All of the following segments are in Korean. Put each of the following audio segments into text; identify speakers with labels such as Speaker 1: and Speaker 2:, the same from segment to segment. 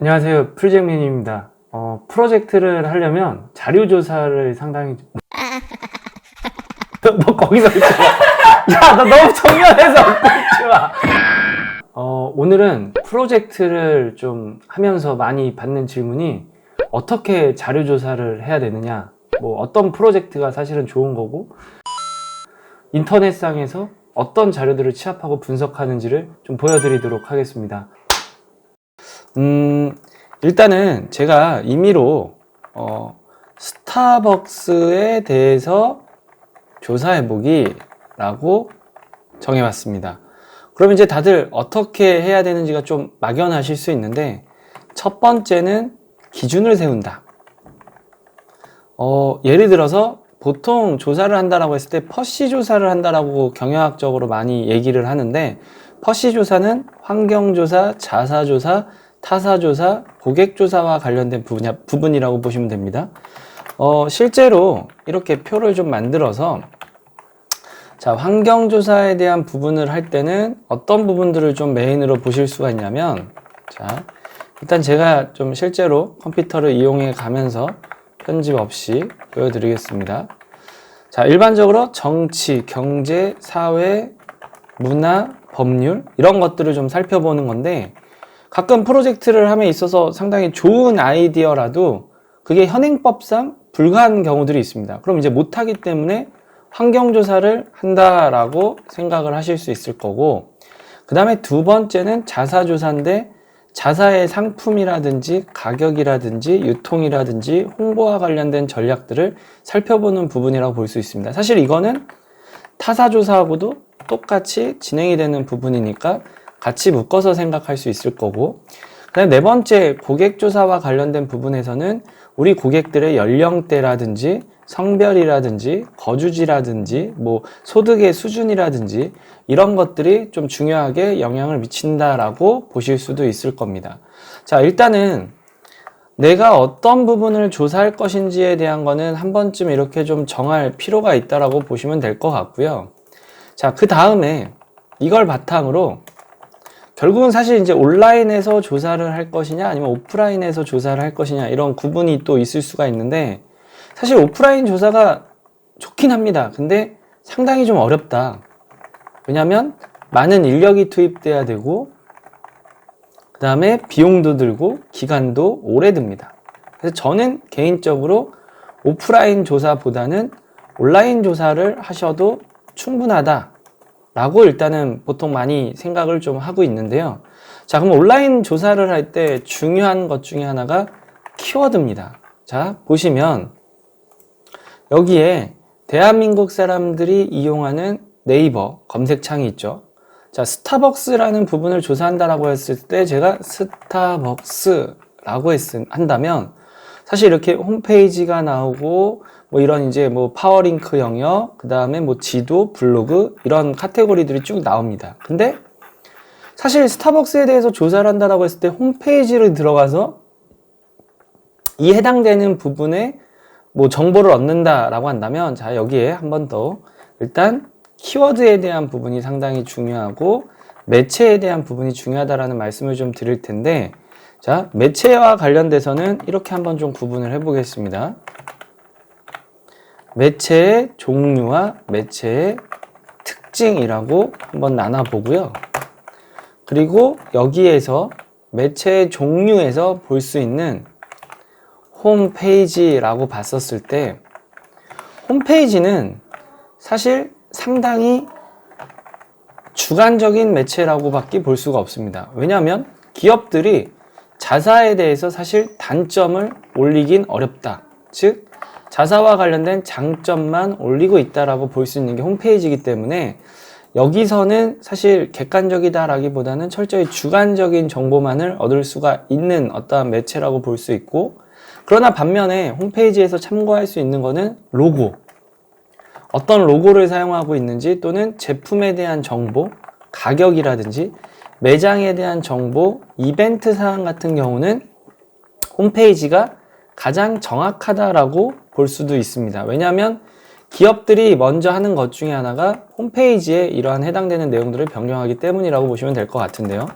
Speaker 1: 안녕하세요. 풀잼민입니다. 프로젝트를 하려면 자료조사를 상당히 너 거기서 웃지 마. 야, 너 너무 정면에서 웃지 마. 오늘은 프로젝트를 좀 하면서 많이 받는 질문이 어떻게 자료조사를 해야 되느냐, 뭐 어떤 프로젝트가 사실은 좋은 거고 인터넷상에서 어떤 자료들을 취합하고 분석하는지를 좀 보여드리도록 하겠습니다. 일단은 제가 임의로 스타벅스에 대해서 조사해보기 라고 정해봤습니다. 그럼 이제 다들 어떻게 해야 되는지가 좀 막연하실 수 있는데, 첫 번째는 기준을 세운다. 예를 들어서 보통 조사를 한다라고 했을 때 퍼시 조사를 한다라고 경영학적으로 많이 얘기를 하는데, 퍼시 조사는 환경조사, 자사조사, 타사조사, 고객조사와 관련된 부분이라고 보시면 됩니다. 실제로 이렇게 표를 좀 만들어서, 자, 환경조사에 대한 부분을 할 때는 어떤 부분들을 좀 메인으로 보실 수가 있냐면, 자, 일단 제가 좀 실제로 컴퓨터를 이용해 가면서 편집 없이 보여드리겠습니다. 자, 일반적으로 정치, 경제, 사회, 문화, 법률 이런 것들을 좀 살펴보는 건데, 가끔 프로젝트를 함에 있어서 상당히 좋은 아이디어라도 그게 현행법상 불가한 경우들이 있습니다. 그럼 이제 못하기 때문에 환경조사를 한다라고 생각을 하실 수 있을 거고, 그 다음에 두 번째는 자사조사인데, 자사의 상품이라든지 가격이라든지 유통이라든지 홍보와 관련된 전략들을 살펴보는 부분이라고 볼 수 있습니다. 사실 이거는 타사조사하고도 똑같이 진행이 되는 부분이니까 같이 묶어서 생각할 수 있을 거고, 그다음에 네 번째 고객조사와 관련된 부분에서는 우리 고객들의 연령대라든지 성별이라든지 거주지라든지 뭐 소득의 수준이라든지 이런 것들이 좀 중요하게 영향을 미친다라고 보실 수도 있을 겁니다. 자, 일단은 내가 어떤 부분을 조사할 것인지에 대한 거는 한 번쯤 이렇게 좀 정할 필요가 있다라고 보시면 될 것 같고요. 자, 그 다음에 이걸 바탕으로 결국은 사실 이제 온라인에서 조사를 할 것이냐 아니면 오프라인에서 조사를 할 것이냐 이런 구분이 또 있을 수가 있는데, 사실 오프라인 조사가 좋긴 합니다. 근데 상당히 좀 어렵다. 왜냐면 많은 인력이 투입돼야 되고, 그 다음에 비용도 들고 기간도 오래 듭니다. 그래서 저는 개인적으로 오프라인 조사보다는 온라인 조사를 하셔도 충분하다 라고 일단은 보통 많이 생각을 좀 하고 있는데요. 자, 그럼 온라인 조사를 할 때 중요한 것 중에 하나가 키워드입니다. 자, 보시면 여기에 대한민국 사람들이 이용하는 네이버 검색창이 있죠. 자, 스타벅스라는 부분을 조사한다라고 했을 때 제가 스타벅스라고 한다면 사실 이렇게 홈페이지가 나오고 뭐 이런 이제 뭐 파워링크 영역, 그 다음에 뭐 지도, 블로그 이런 카테고리들이 쭉 나옵니다. 근데 사실 스타벅스에 대해서 조사를 한다라고 했을 때 홈페이지를 들어가서 이 해당되는 부분에 뭐 정보를 얻는다라고 한다면, 자, 여기에 한 번 더 일단 키워드에 대한 부분이 상당히 중요하고 매체에 대한 부분이 중요하다라는 말씀을 좀 드릴 텐데, 자, 매체와 관련돼서는 이렇게 한번 좀 구분을 해보겠습니다. 매체의 종류와 매체의 특징이라고 한번 나눠보고요. 그리고 여기에서 매체의 종류에서 볼 수 있는 홈페이지라고 봤었을 때, 홈페이지는 사실 상당히 주관적인 매체라고 밖에 볼 수가 없습니다. 왜냐하면 기업들이 자사에 대해서 사실 단점을 올리긴 어렵다. 즉, 자사와 관련된 장점만 올리고 있다라고 볼 수 있는 게 홈페이지이기 때문에 여기서는 사실 객관적이다라기보다는 철저히 주관적인 정보만을 얻을 수가 있는 어떠한 매체라고 볼 수 있고, 그러나 반면에 홈페이지에서 참고할 수 있는 거는 로고, 어떤 로고를 사용하고 있는지 또는 제품에 대한 정보, 가격이라든지 매장에 대한 정보, 이벤트 사항 같은 경우는 홈페이지가 가장 정확하다라고 볼 수도 있습니다. 왜냐하면 기업들이 먼저 하는 것 중에 하나가 홈페이지에 이러한 해당되는 내용들을 변경하기 때문이라고 보시면 될 것 같은데요.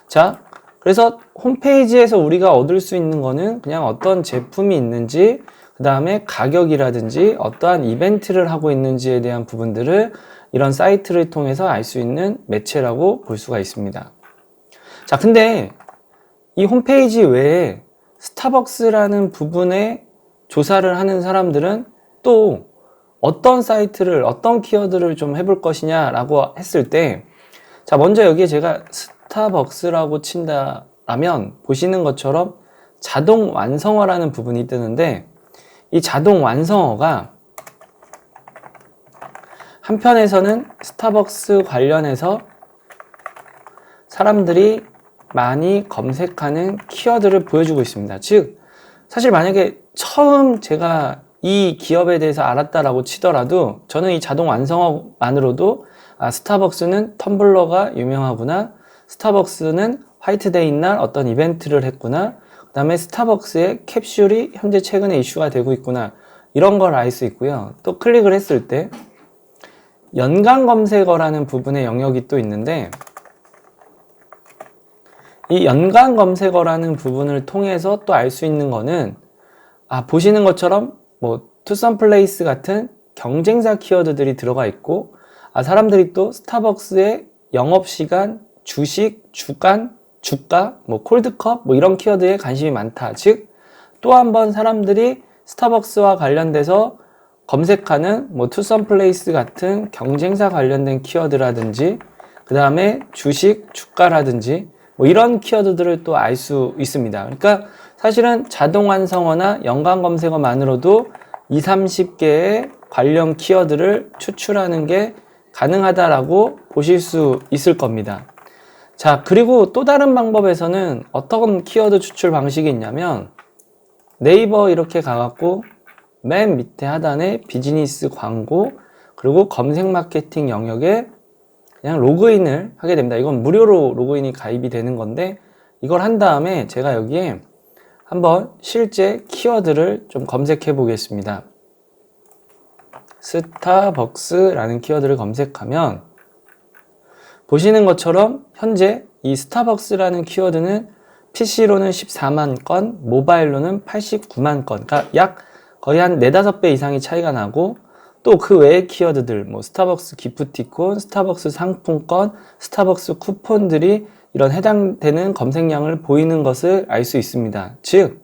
Speaker 1: 자, 그래서 홈페이지에서 우리가 얻을 수 있는 거는 그냥 어떤 제품이 있는지, 그 다음에 가격이라든지 어떠한 이벤트를 하고 있는지에 대한 부분들을 이런 사이트를 통해서 알 수 있는 매체라고 볼 수가 있습니다. 자, 근데 이 홈페이지 외에 스타벅스라는 부분에 조사를 하는 사람들은 또 어떤 사이트를, 어떤 키워드를 좀 해볼 것이냐라고 했을 때, 자, 먼저 여기에 제가 스타벅스라고 친다라면 보시는 것처럼 자동 완성어라는 부분이 뜨는데, 이 자동 완성어가 한편에서는 스타벅스 관련해서 사람들이 많이 검색하는 키워드를 보여주고 있습니다. 즉, 사실 만약에 처음 제가 이 기업에 대해서 알았다라고 치더라도 저는 이 자동 완성어만으로도 스타벅스는 텀블러가 유명하구나, 스타벅스는 화이트데이 날 어떤 이벤트를 했구나, 그 다음에 스타벅스의 캡슐이 현재 최근에 이슈가 되고 있구나, 이런 걸 알 수 있고요. 또 클릭을 했을 때 연관 검색어라는 부분의 영역이 또 있는데, 이 연관 검색어라는 부분을 통해서 또 알 수 있는 거는, 보시는 것처럼 뭐 투썸플레이스 같은 경쟁사 키워드들이 들어가 있고, 사람들이 또 스타벅스의 영업시간, 주식, 주간, 주가, 뭐 콜드컵, 뭐 이런 키워드에 관심이 많다. 즉, 또 한 번 사람들이 스타벅스와 관련돼서 검색하는 뭐 투썸플레이스 같은 경쟁사 관련된 키워드라든지, 그 다음에 주식, 주가라든지 뭐 이런 키워드들을 또 알 수 있습니다. 그러니까 사실은 자동 완성어나 연관 검색어만으로도 20, 30개의 관련 키워드를 추출하는 게 가능하다라고 보실 수 있을 겁니다. 자, 그리고 또 다른 방법에서는 어떤 키워드 추출 방식이 있냐면, 네이버 이렇게 가갖고 맨 밑에 하단에 비즈니스 광고, 그리고 검색 마케팅 영역에 그냥 로그인을 하게 됩니다. 이건 무료로 로그인이 가입이 되는 건데, 이걸 한 다음에 제가 여기에 한번 실제 키워드를 좀 검색해 보겠습니다. 스타벅스라는 키워드를 검색하면 보시는 것처럼 현재 이 스타벅스라는 키워드는 PC로는 14만 건, 모바일로는 89만 건, 그러니까 약 거의 한 4, 5배 이상이 차이가 나고, 또 그 외의 키워드들, 뭐 스타벅스 기프티콘, 스타벅스 상품권, 스타벅스 쿠폰들이 이런 해당되는 검색량을 보이는 것을 알 수 있습니다. 즉,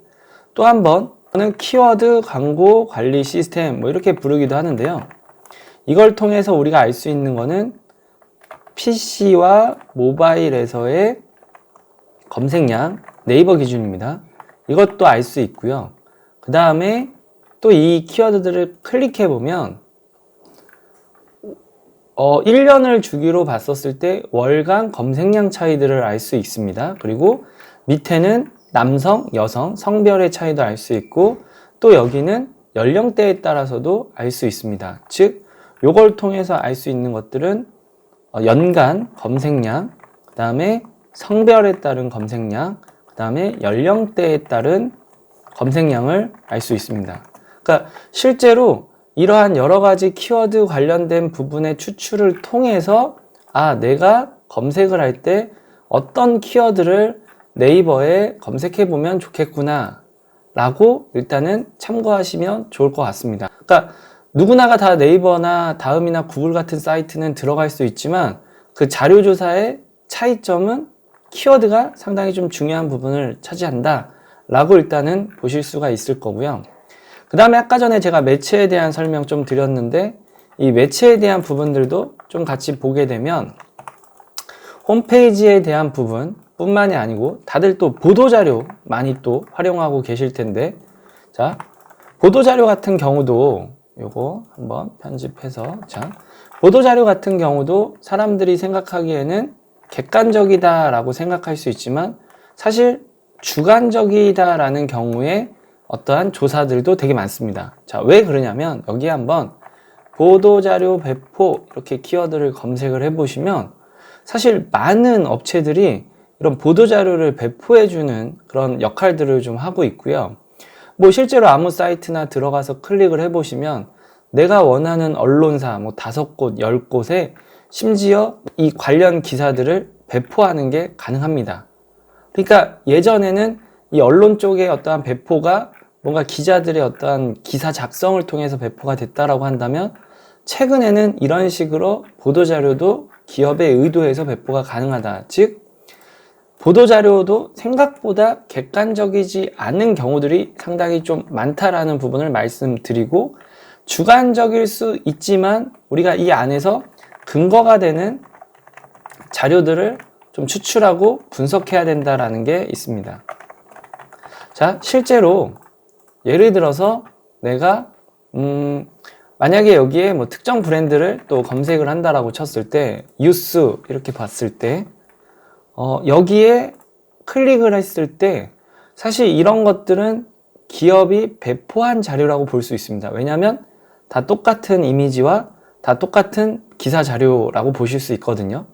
Speaker 1: 또 한 번은 키워드 광고 관리 시스템, 뭐 이렇게 부르기도 하는데요. 이걸 통해서 우리가 알 수 있는 거는 PC와 모바일에서의 검색량, 네이버 기준입니다. 이것도 알 수 있고요. 그 다음에 또 이 키워드들을 클릭해 보면 1년을 주기로 봤었을 때 월간 검색량 차이들을 알 수 있습니다. 그리고 밑에는 남성, 여성, 성별의 차이도 알 수 있고, 또 여기는 연령대에 따라서도 알 수 있습니다. 즉, 요걸 통해서 알 수 있는 것들은 연간 검색량, 그 다음에 성별에 따른 검색량, 그 다음에 연령대에 따른 검색량을 알 수 있습니다. 그러니까 실제로 이러한 여러 가지 키워드 관련된 부분의 추출을 통해서 내가 검색을 할 때 어떤 키워드를 네이버에 검색해 보면 좋겠구나 라고 일단은 참고하시면 좋을 것 같습니다. 그러니까 누구나가 다 네이버나 다음이나 구글 같은 사이트는 들어갈 수 있지만, 그 자료조사의 차이점은 키워드가 상당히 좀 중요한 부분을 차지한다 라고 일단은 보실 수가 있을 거고요. 그 다음에 아까 전에 제가 매체에 대한 설명 좀 드렸는데, 이 매체에 대한 부분들도 좀 같이 보게 되면 홈페이지에 대한 부분 뿐만이 아니고 다들 또 보도자료 많이 또 활용하고 계실 텐데, 자, 보도자료 같은 경우도 요거 한번 편집해서, 자, 보도자료 같은 경우도 사람들이 생각하기에는 객관적이다 라고 생각할 수 있지만, 사실 주관적이다 라는 경우에 어떠한 조사들도 되게 많습니다. 자, 왜 그러냐면 여기 한번 보도자료 배포 이렇게 키워드를 검색을 해보시면 사실 많은 업체들이 이런 보도자료를 배포해주는 그런 역할들을 좀 하고 있고요. 뭐 실제로 아무 사이트나 들어가서 클릭을 해보시면 내가 원하는 언론사 뭐 5곳, 10곳에 심지어 이 관련 기사들을 배포하는 게 가능합니다. 그러니까 예전에는 이 언론 쪽의 어떠한 배포가 뭔가 기자들의 어떠한 기사 작성을 통해서 배포가 됐다라고 한다면 최근에는 이런 식으로 보도자료도 기업의 의도에서 배포가 가능하다. 즉, 보도자료도 생각보다 객관적이지 않은 경우들이 상당히 좀 많다라는 부분을 말씀드리고, 주관적일 수 있지만 우리가 이 안에서 근거가 되는 자료들을 좀 추출하고 분석해야 된다라는 게 있습니다. 자, 실제로 예를 들어서 내가 만약에 여기에 뭐 특정 브랜드를 또 검색을 한다라고 쳤을 때 뉴스 이렇게 봤을 때 여기에 클릭을 했을 때 사실 이런 것들은 기업이 배포한 자료라고 볼 수 있습니다. 왜냐하면 다 똑같은 이미지와 다 똑같은 기사 자료라고 보실 수 있거든요.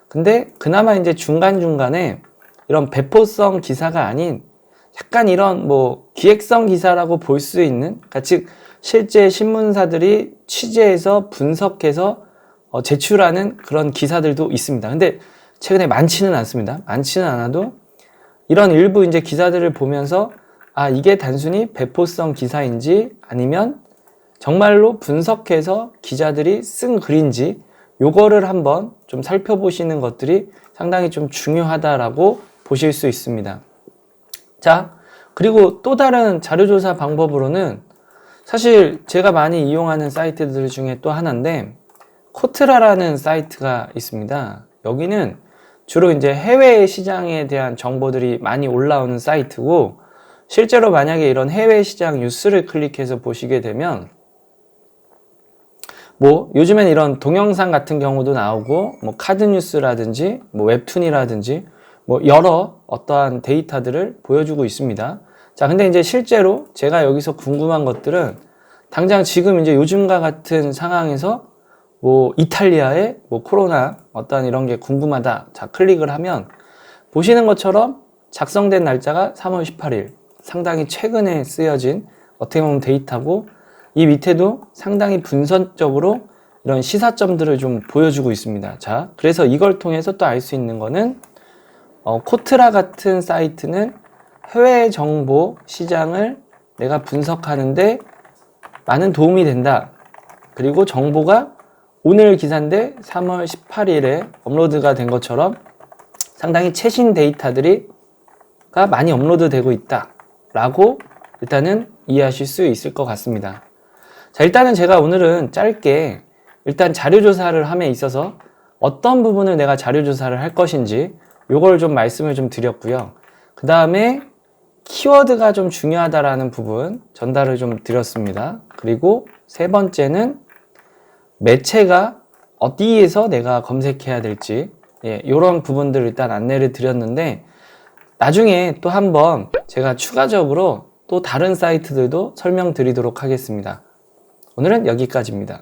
Speaker 1: 근데 그나마 이제 중간중간에 이런 배포성 기사가 아닌 약간 이런 뭐 기획성 기사라고 볼 수 있는, 그러니까 즉 실제 신문사들이 취재해서 분석해서 제출하는 그런 기사들도 있습니다. 근데 최근에 많지는 않습니다. 많지는 않아도 이런 일부 이제 기사들을 보면서 아, 이게 단순히 배포성 기사인지 아니면 정말로 분석해서 기자들이 쓴 글인지 요거를 한번 좀 살펴보시는 것들이 상당히 좀 중요하다라고 보실 수 있습니다. 자, 그리고 또 다른 자료조사 방법으로는 사실 제가 많이 이용하는 사이트들 중에 또 하나인데 코트라라는 사이트가 있습니다. 여기는 주로 이제 해외 시장에 대한 정보들이 많이 올라오는 사이트고, 실제로 만약에 이런 해외 시장 뉴스를 클릭해서 보시게 되면 뭐 요즘엔 이런 동영상 같은 경우도 나오고 뭐 카드 뉴스라든지 뭐 웹툰이라든지 뭐 여러 어떠한 데이터들을 보여주고 있습니다. 자, 근데 이제 실제로 제가 여기서 궁금한 것들은 당장 지금 이제 요즘과 같은 상황에서 뭐 이탈리아의 뭐 코로나 어떠한 이런 게 궁금하다. 자, 클릭을 하면 보시는 것처럼 작성된 날짜가 3월 18일. 상당히 최근에 쓰여진 어떻게 보면 데이터고, 이 밑에도 상당히 분석적으로 이런 시사점들을 좀 보여주고 있습니다. 자, 그래서 이걸 통해서 또 알 수 있는 거는 코트라 같은 사이트는 해외 정보 시장을 내가 분석하는데 많은 도움이 된다. 그리고 정보가 오늘 기사인데 3월 18일에 업로드가 된 것처럼 상당히 최신 데이터들이 많이 업로드되고 있다 라고 일단은 이해하실 수 있을 것 같습니다. 자, 일단은 제가 오늘은 짧게 일단 자료조사를 함에 있어서 어떤 부분을 내가 자료조사를 할 것인지 요걸 좀 말씀을 좀 드렸고요. 그 다음에 키워드가 좀 중요하다라는 부분 전달을 좀 드렸습니다. 그리고 세 번째는 매체가 어디에서 내가 검색해야 될지, 이런 부분들을 일단 안내를 드렸는데, 나중에 또 한번 제가 추가적으로 또 다른 사이트들도 설명드리도록 하겠습니다. 오늘은 여기까지입니다.